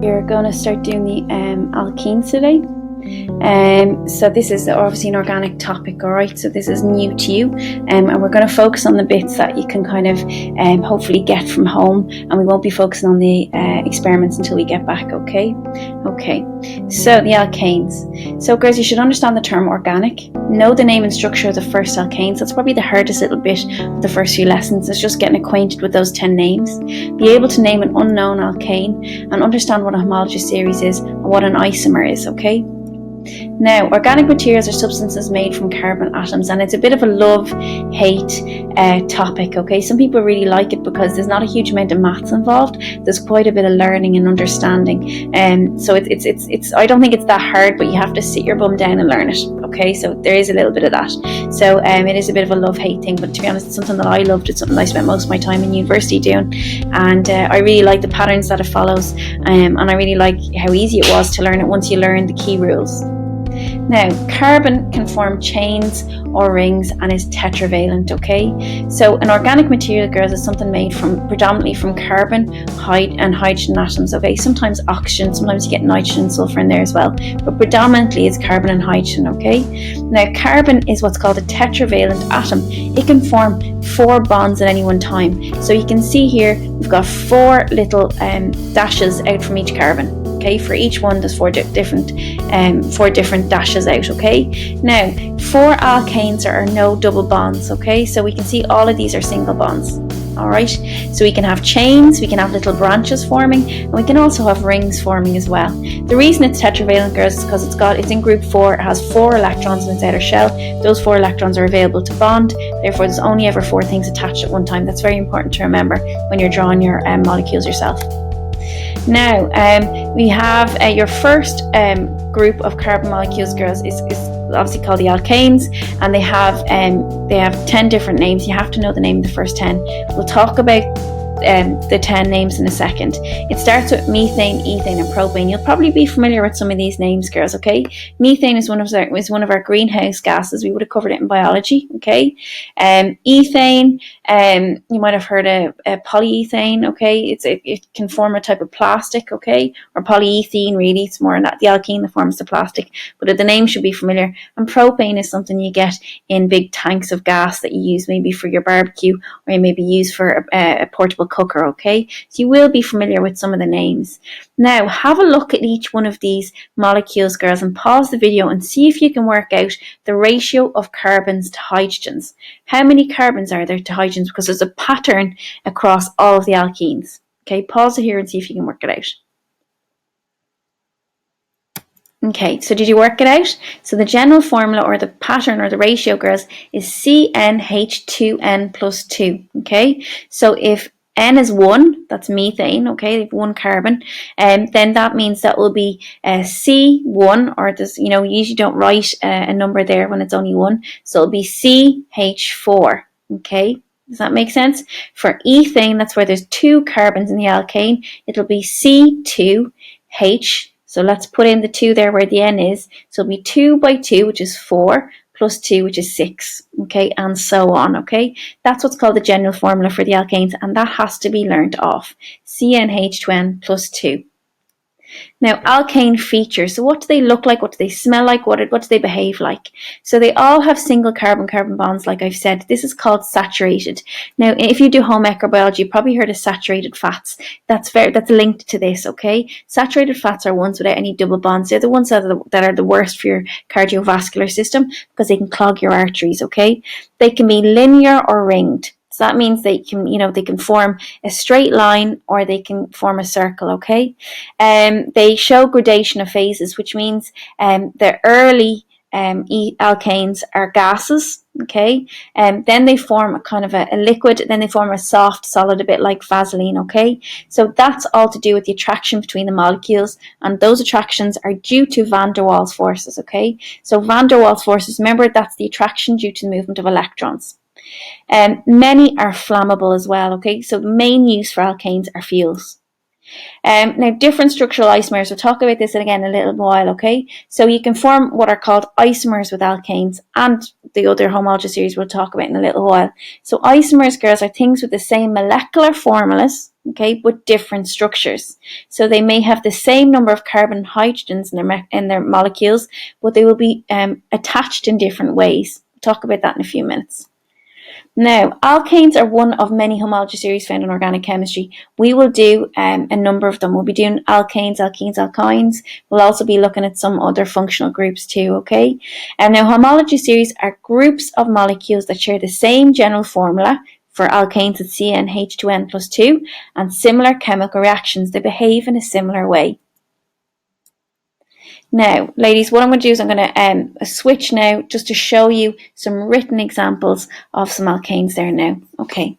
We're going to start doing the alkenes today. So this is obviously an organic topic, alright, so this is new to you, and we're going to focus on the bits that you can kind of hopefully get from home, and we won't be focusing on the experiments until we get back, okay, so the alkanes. So girls, you should understand the term organic, know the name and structure of the first alkanes. That's probably the hardest little bit of the first few lessons, it's just getting acquainted with those 10 names, be able to name an unknown alkane, and understand what a homologous series is and what an isomer is, okay. Now, organic materials are substances made from carbon atoms, and it's a bit of a love-hate topic, okay? Some people really like it because there's not a huge amount of maths involved. There's quite a bit of learning and understanding, so it's I don't think it's that hard, but you have to sit your bum down and learn it, okay? So there is a little bit of that. So it is a bit of a love-hate thing, but to be honest, it's something that I loved. It's something I spent most of my time in university doing, and I really like the patterns that it follows, and I really like how easy it was to learn it once you learn the key rules. Now, carbon can form chains or rings and is tetravalent, okay? So an organic material, girls, is something made predominantly from carbon and hydrogen atoms, okay? Sometimes oxygen, sometimes you get nitrogen and sulfur in there as well, but predominantly it's carbon and hydrogen, okay? Now, carbon is what's called a tetravalent atom. It can form 4 bonds at any one time. So you can see here, we've got 4 little dashes out from each carbon. Okay, for each one there's 4 different dashes out, okay? Now, 4 alkanes are no double bonds, okay? So we can see all of these are single bonds, alright? So we can have chains, we can have little branches forming, and we can also have rings forming as well. The reason it's tetravalent, girls, is because it's in group 4, it has 4 electrons in its outer shell. Those 4 electrons are available to bond, therefore there's only ever 4 things attached at one time. That's very important to remember when you're drawing your molecules yourself. Now, we have your first group of carbon molecules, girls, is obviously called the alkanes, and they have 10 different names. You have to know the name of the first 10. We'll talk about the 10 names in a second. It starts with methane, ethane, and propane. You'll probably be familiar with some of these names, girls, okay? Methane is one of our greenhouse gases. We would have covered it in biology, okay? Ethane, you might have heard of polyethane, okay? It can form a type of plastic, okay? Or polyethene, really. It's more not the alkene that forms the plastic, but the name should be familiar. And propane is something you get in big tanks of gas that you use maybe for your barbecue, or you maybe use for a portable cooker, okay? So you will be familiar with some of the names. Now, have a look at each one of these molecules, girls, and pause the video and see if you can work out the ratio of carbons to hydrogens. How many carbons are there to hydrogens? Because there's a pattern across all of the alkenes. Okay, pause it here and see if you can work it out. Okay, so did you work it out? So the general formula, or the pattern, or the ratio, girls, is CnH2n plus 2, okay? So if N is 1, that's methane, okay, they have 1 carbon, then that means that will be C1, or this, you usually don't write a number there when it's only 1, so it'll be CH4, okay? Does that make sense? For ethane, that's where there's 2 carbons in the alkane, it'll be C2H. So let's put in the 2 there where the N is. So it'll be 2 by 2, which is 4, plus 2, which is 6, okay, and so on, okay? That's what's called the general formula for the alkanes, and that has to be learned off. CnH2n plus 2. Now, alkane features. So what do they look like? What do they smell like? What do they behave like? So they all have single carbon-carbon bonds, like I've said. This is called saturated. Now, if you do home microbiology, you've probably heard of saturated fats. That's linked to this, okay? Saturated fats are ones without any double bonds. They're the ones that are the worst for your cardiovascular system because they can clog your arteries, okay? They can be linear or ringed. So that means they can form a straight line or they can form a circle, okay? They show gradation of phases, which means the early alkanes are gases, okay? Then they form a kind of a liquid, then they form a soft solid, a bit like Vaseline, okay? So that's all to do with the attraction between the molecules, and those attractions are due to van der Waals forces, okay? So van der Waals forces, remember, that's the attraction due to the movement of electrons. Many are flammable as well, okay? So the main use for alkanes are fuels. Now, different structural isomers, we'll talk about this again in a little while, okay? So you can form what are called isomers with alkanes, and the other homologous series we'll talk about in a little while. So isomers, girls, are things with the same molecular formulas, okay, but different structures. So they may have the same number of carbon and hydrogens in their molecules, but they will be attached in different ways. We'll talk about that in a few minutes. Now, alkanes are one of many homologous series found in organic chemistry. We will do a number of them. We'll be doing alkanes, alkenes, alkynes. We'll also be looking at some other functional groups too, okay? And now, homologous series are groups of molecules that share the same general formula. For alkanes, it's CnH2n plus 2, and similar chemical reactions. They behave in a similar way. Now, ladies, what I'm going to do is I'm going to switch now just to show you some written examples of some alkanes there now. Okay.